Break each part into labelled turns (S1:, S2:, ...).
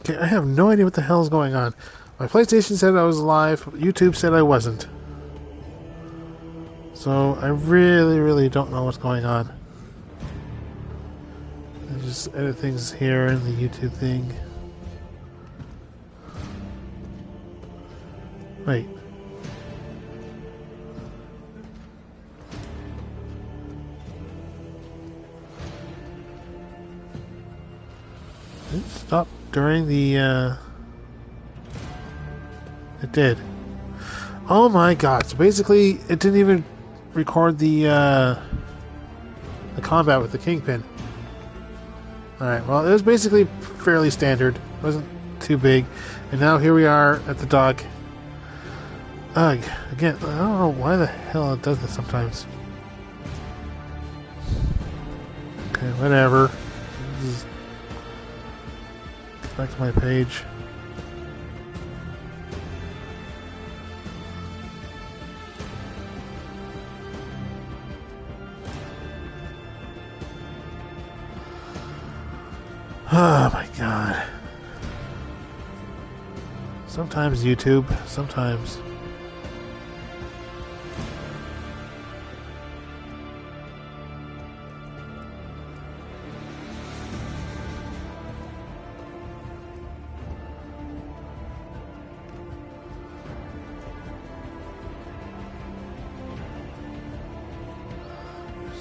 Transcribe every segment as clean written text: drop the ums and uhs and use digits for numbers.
S1: Okay, I have no idea what the hell is going on. My PlayStation said I was live. YouTube said I wasn't. So I really, really don't know what's going on. I just edit things here in the YouTube thing. Wait. Did it stop during the, It did. Oh my god. So basically, it didn't even record the combat with the Kingpin. Alright, well, it was basically fairly standard. It wasn't too big. And now here we are at the dock. Ugh. Again, I don't know why the hell it does this sometimes. Okay, whatever. Get back to my page. Oh my god. Sometimes YouTube, sometimes.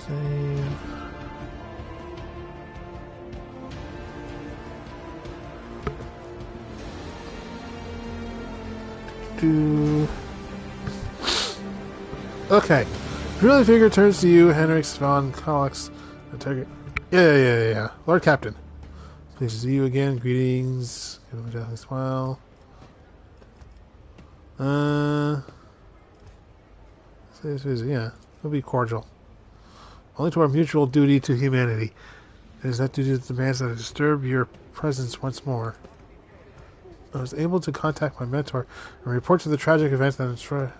S1: Save. Okay. Really figure turns to you, Henrix von Cox. Yeah. Lord Captain. Pleased to see you again. Greetings. Give him a deathly smile. Yeah. We'll be cordial. Only to our mutual duty to humanity. It is that duty that demands that I disturb your presence once more. I was able to contact my mentor and report to the tragic events that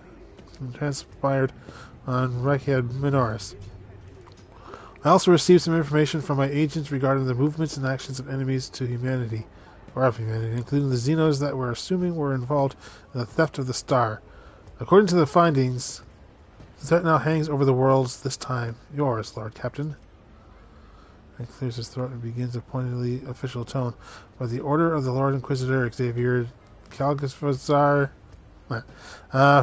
S1: transpired on Reikiad Minoris. I also received some information from my agents regarding the movements and actions of enemies to humanity, or of humanity, including the Xenos that we're assuming were involved in the theft of the star. According to the findings, the threat now hangs over the worlds, this time yours, Lord Captain. He clears his throat and begins a pointedly official tone. By the order of the Lord Inquisitor Xavier Calgasvazar,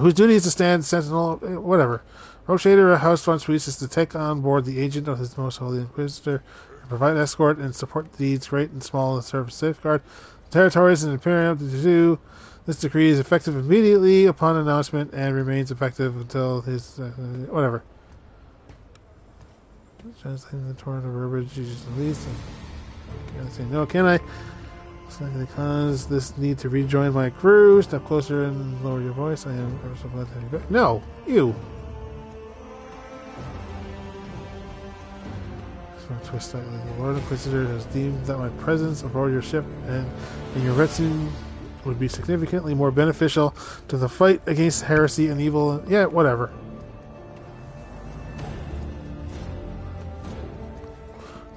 S1: whose duty is to stand sentinel, whatever. Rochader, a house von Suisse, is to take on board the agent of his most holy Inquisitor and provide escort and support deeds great and small in service safeguard the territories and Imperium to do. This decree is effective immediately upon announcement and remains effective until his whatever. Translating the torrent of verbiage you just released. Can't say no, can I? Because this need to rejoin my crew. Step closer and lower your voice. I am ever so glad to have you back. No, you. Twist slightly. The Lord Inquisitor has deemed that my presence aboard your ship and in your retinue would be significantly more beneficial to the fight against heresy and evil. Yeah, whatever.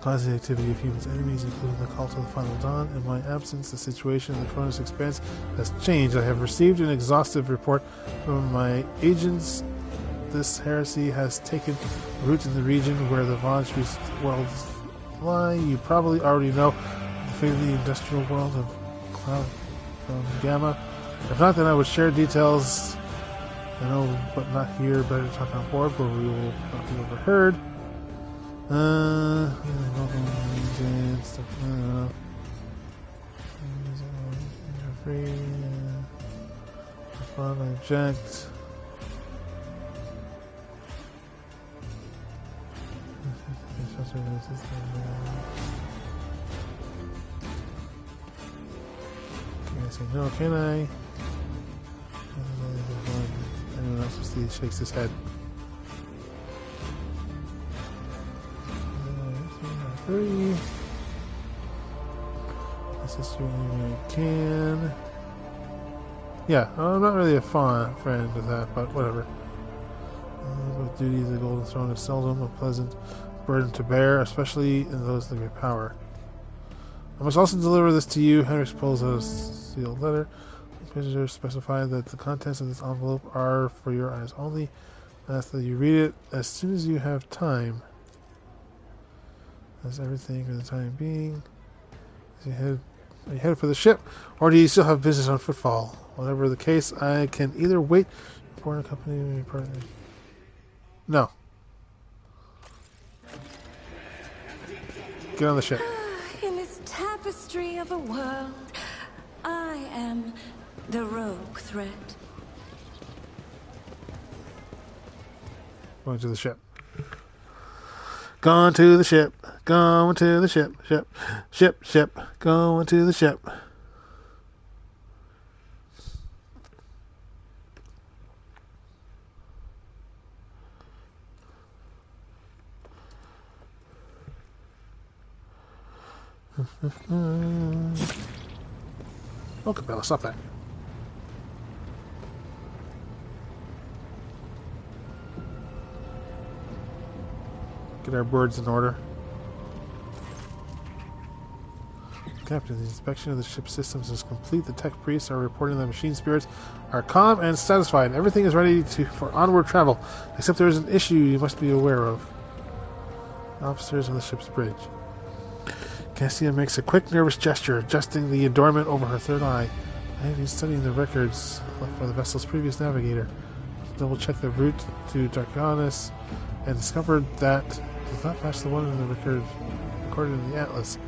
S1: Cause the activity of humans' enemies, including the cult of the Final Dawn. In my absence, the situation in the Cronus Expanse has changed. I have received an exhaustive report from my agents. This heresy has taken root in the region where the von Suisse worlds lie. You probably already know the fate of the industrial world of Cloud from Gamma. If not, then I would share details. I know, but not here. Better talk on board, where we will not be overheard. Free. Object. Can I say no? Can I? Anyone else will see? Shakes his head. Three. Assist you when I can. Yeah, I'm not really a friend of that, but whatever. With duties, the Golden Throne is seldom a pleasant burden to bear, especially in those that give power. I must also deliver this to you. Henrik pulls out a sealed letter. The messenger specified that the contents of this envelope are for your eyes only. I ask that you read it as soon as you have time. That's everything for the time being. Are you headed for the ship, or do you still have business on footfall? Whatever the case, I can either wait for a company partner. No. Get on the ship.
S2: In this tapestry of a world, I am the rogue thread.
S1: Going to the ship. Gone to the ship. Going to the ship. Ship. Going to the ship. Oh, Cabela, stop that. Get our birds in order. Captain, the inspection of the ship's systems is complete. The tech priests are reporting that machine spirits are calm and satisfied. Everything is ready for onward travel, except there is an issue you must be aware of. Officers on the ship's bridge. Cassia makes a quick, nervous gesture, adjusting the adornment over her third eye. I have been studying the records left by the vessel's previous navigator. Double-checked the route to Darkonis and discovered that it does not match the one in the record recorded in the Atlas.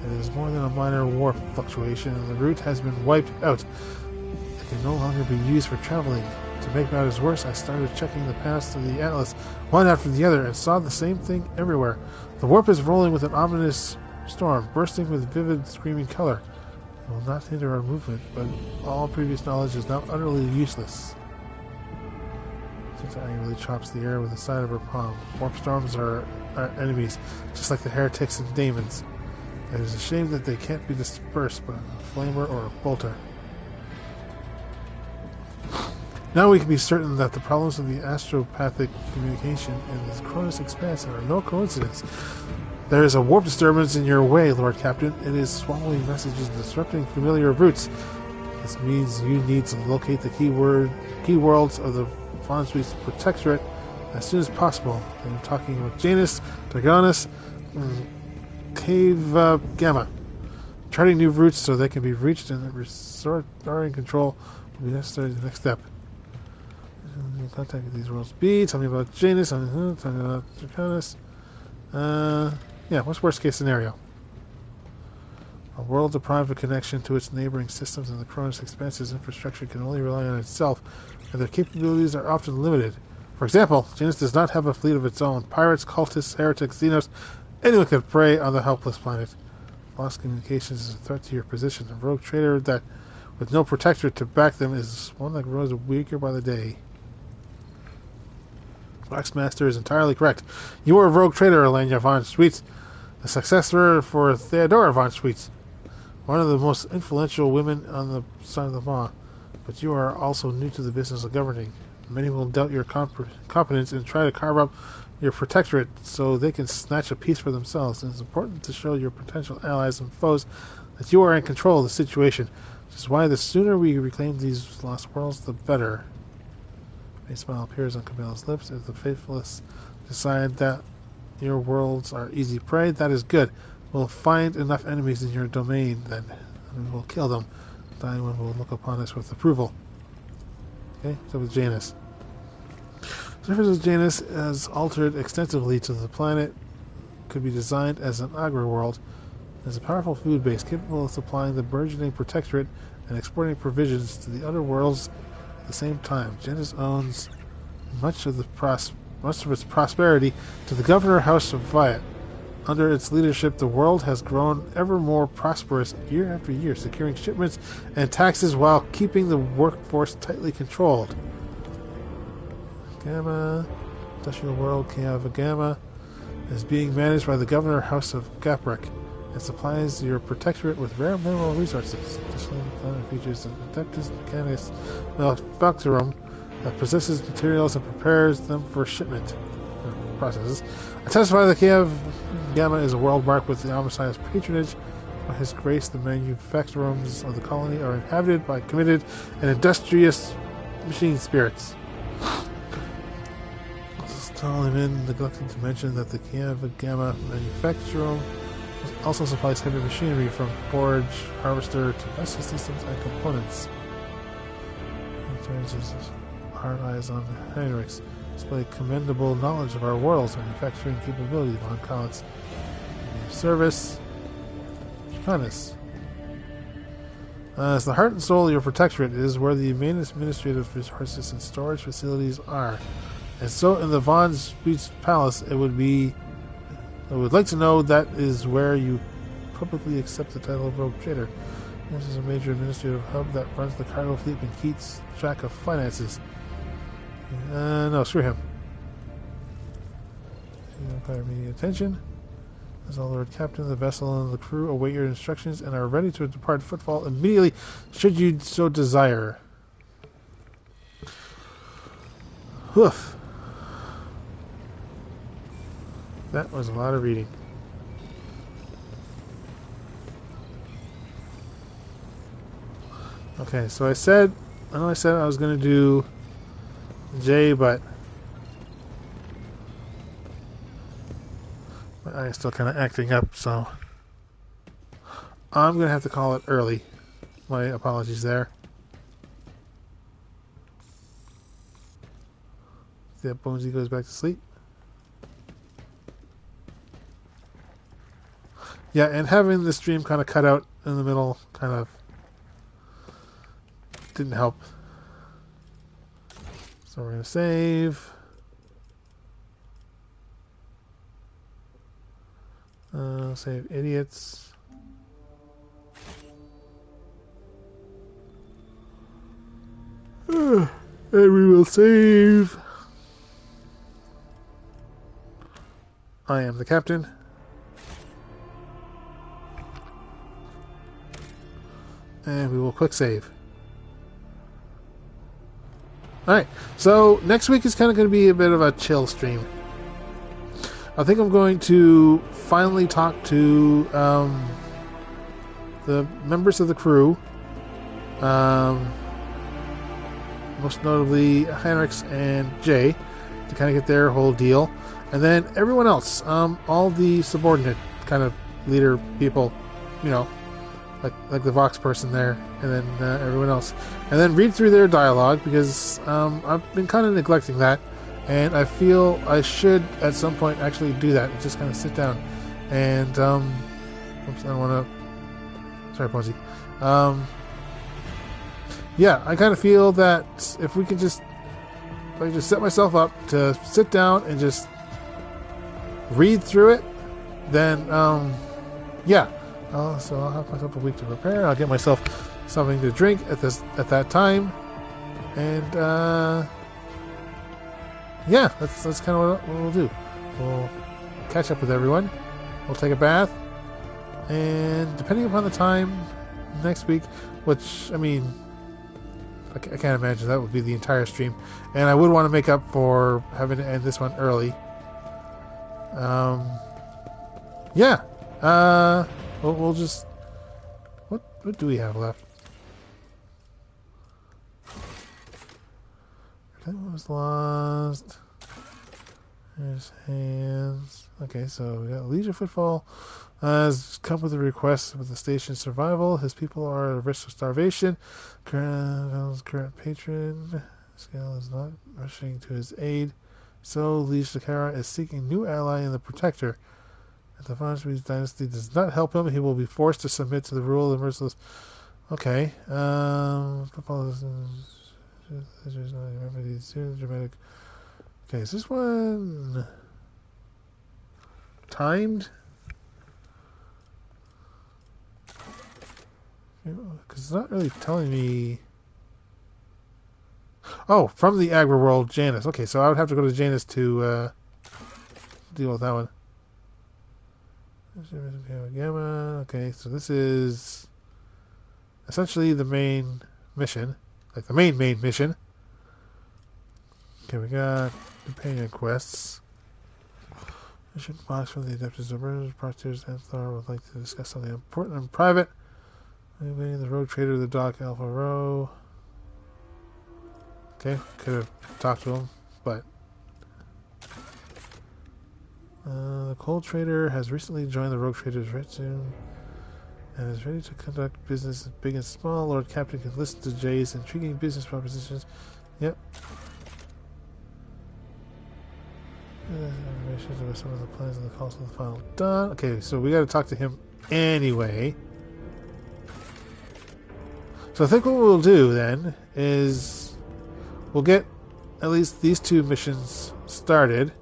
S1: It is more than a minor warp fluctuation, and the route has been wiped out. It can no longer be used for traveling. To make matters worse, I started checking the paths of the Atlas, one after the other, and saw the same thing everywhere. The warp is rolling with an ominous storm, bursting with vivid, screaming color. It will not hinder our movement, but all previous knowledge is now utterly useless. Sinta angrily chops the air with the side of her palm. Warp storms are our enemies, just like the heretics and demons. It is a shame that they can't be dispersed by a flamer or a bolter. Now we can be certain that the problems of the astropathic communication in this Cronus expanse are no coincidence. There is a warp disturbance in your way, Lord Captain. It is swallowing messages and disrupting familiar routes. This means you need to locate the key worlds of the Von Suite's Protectorate as soon as possible. I'm talking with Janus, Darkonis, Cave Gamma. Charting new routes so they can be reached and restoring control will be necessary as the next step. Contact with these worlds B. Tell me about Janus. Tell me about Darkonis. Yeah, what's worst case scenario? A world deprived of connection to its neighboring systems, and the Cronus Expanse's infrastructure can only rely on itself, and their capabilities are often limited. For example, Janus does not have a fleet of its own. Pirates, cultists, heretics, xenos, anyone can prey on the helpless planet. Lost communications is a threat to your position. A rogue trader that, with no protector to back them, is one that grows weaker by the day. Waxmaster is entirely correct. You are a rogue trader, Elena von Schweetz, the successor for Theodora von Schweetz, one of the most influential women on the side of the law. But you are also new to the business of governing. Many will doubt your competence and try to carve up your protectorate so they can snatch a piece for themselves. It is important to show your potential allies and foes that you are in control of the situation, which is why the sooner we reclaim these lost worlds, the better. A smile appears on Cabela's lips. If the faithless decide that your worlds are easy prey, that is good. We'll find enough enemies in your domain, then, and we will kill them. The dying one will look upon us with approval. Okay, so with Janus. The surface of Janus has altered extensively to the planet. Could be designed as an agri-world. It is a powerful food base capable of supplying the burgeoning protectorate and exporting provisions to the other worlds at the same time. Janus owns much of its prosperity to the Governor House of Viet. Under its leadership, the world has grown ever more prosperous year after year, securing shipments and taxes while keeping the workforce tightly controlled. Gamma, Industrial World Cave Gamma, is being managed by the Governor House of Gaprek. It supplies your protectorate with rare mineral resources. Additionally, the planet features an Adeptus Mechanicus Manufactorum that possesses materials and prepares them for shipment processes. I testify that Cave Gamma is a world marked with the Omnissiah's patronage By His grace, the manufacturers of the colony are inhabited by committed and industrious machine spirits. Solomon neglected to mention that the Gamma manufacturer also supplies heavy machinery from forge, harvester to vessel systems and components. He turns his hard eyes on Heinrichs, display commendable knowledge of our world's manufacturing capability on Collins. Service. Honest. As the heart and soul of your protectorate is where the main administrative resources and storage facilities are. And so in the Von Speech Palace, I would like to know that is where you publicly accept the title of Rogue Trader. This is a major administrative hub that runs the cargo fleet and keeps track of finances. No, screw him. Require immediate attention. As our Lord Captain, the vessel and the crew await your instructions and are ready to depart footfall immediately, should you so desire. Woof. That was a lot of reading. Okay, so I know I said I was going to do J, but my eye is still kind of acting up, so I'm going to have to call it early. My apologies there. Yeah, Bonesy goes back to sleep. Yeah, and having the stream kind of cut out in the middle kind of didn't help. So we're going to save. Save idiots. And we will save. I am the captain. And we will quick save. Alright, so next week is kind of going to be a bit of a chill stream. I think I'm going to finally talk to the members of the crew. Most notably Heinrichs and Jay, to kind of get their whole deal. And then everyone else, all the subordinate kind of leader people, you know, like the Vox person there, and then everyone else. And then read through their dialogue, because I've been kind of neglecting that. And I feel I should, at some point, actually do that. Just kind of sit down. And, oops, I don't want to... Sorry, Posey. Yeah, I kind of feel that if I just set myself up to sit down and just read through it, then, yeah. So I'll have myself a week to prepare. I'll get myself something to drink at that time. And, yeah, that's kind of what we'll do. We'll catch up with everyone. We'll take a bath. And depending upon the time next week, which, I mean, I can't imagine that would be the entire stream. And I would want to make up for having to end this one early. Yeah. We'll just... What do we have left? That was lost. There's hands. Okay, so we got Leisure Footfall. Has come with a request with the station's survival. His people are at risk of starvation. Current patron Scale is not rushing to his aid. So Liege Sakara is seeking new ally in the Protector. If the Fonshme's dynasty does not help him, he will be forced to submit to the rule of the merciless. Okay. Dramatic. Okay, is this one timed? Because it's not really telling me. Oh, from the Agra world, Janus. Okay, so I would have to go to Janus to deal with that one. Gamma. Okay, so this is essentially the main mission. Like the main mission. Okay, we got companion quests. Mission box from the Adeptus Observers. Prosecutors and Thor would like to discuss something important in private. Maybe the rogue trader of the dock, Alpha Row. Okay, could have talked to him, but the coal trader has recently joined the rogue traders right soon and is ready to conduct business big and small. Lord Captain can listen to JAE's intriguing business propositions. Yep. Information about some of the plans and the calls of the file done. Okay, so we got to talk to him anyway. So I think what we'll do then is we'll get at least these two missions started,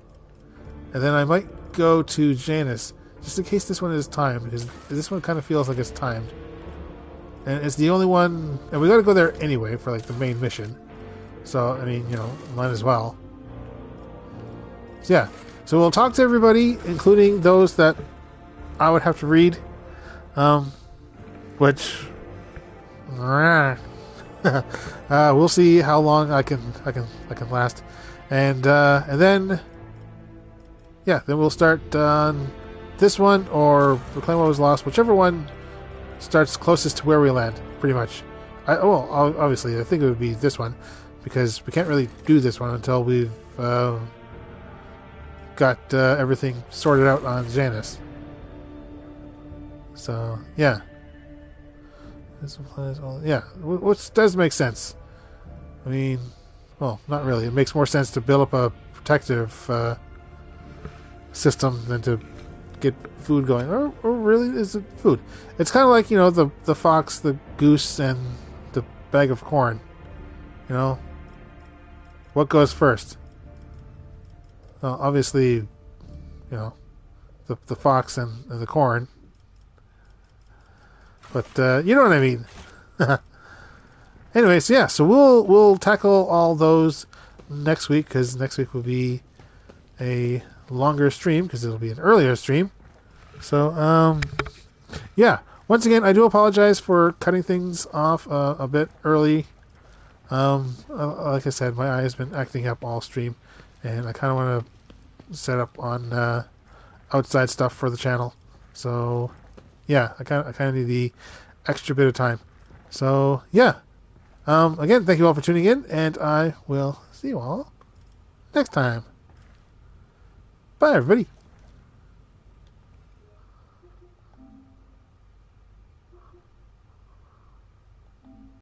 S1: and then I might go to Janice just in case this one is timed, because this one kind of feels like it's timed, and it's the only one, and we got to go there anyway for like the main mission. So I mean, you know, might as well. So yeah, so we'll talk to everybody, including those that I would have to read, which we'll see how long I can last, and then yeah, then we'll start on this one or Reclaim What Was Lost, whichever one starts closest to where we land, pretty much. Well, obviously, I think it would be this one, because we can't really do this one until we've got everything sorted out on Janice. So, yeah. This applies all, yeah, which does make sense. I mean, well, not really. It makes more sense to build up a protective system than to get food going. Or really, is it food? It's kind of like, you know, the fox, the goose, and the bag of corn. You know? What goes first? Well, obviously, you know, the fox and the corn. But you know what I mean. Anyways, yeah. So we'll tackle all those next week, because next week will be a longer stream, because it'll be an earlier stream. So yeah. Once again, I do apologize for cutting things off a bit early. Like I said, my eye has been acting up all stream, and I kind of want to set up on outside stuff for the channel. So yeah, I kind of need the extra bit of time. So yeah, again, thank you all for tuning in, and I will see you all next time. Bye, everybody.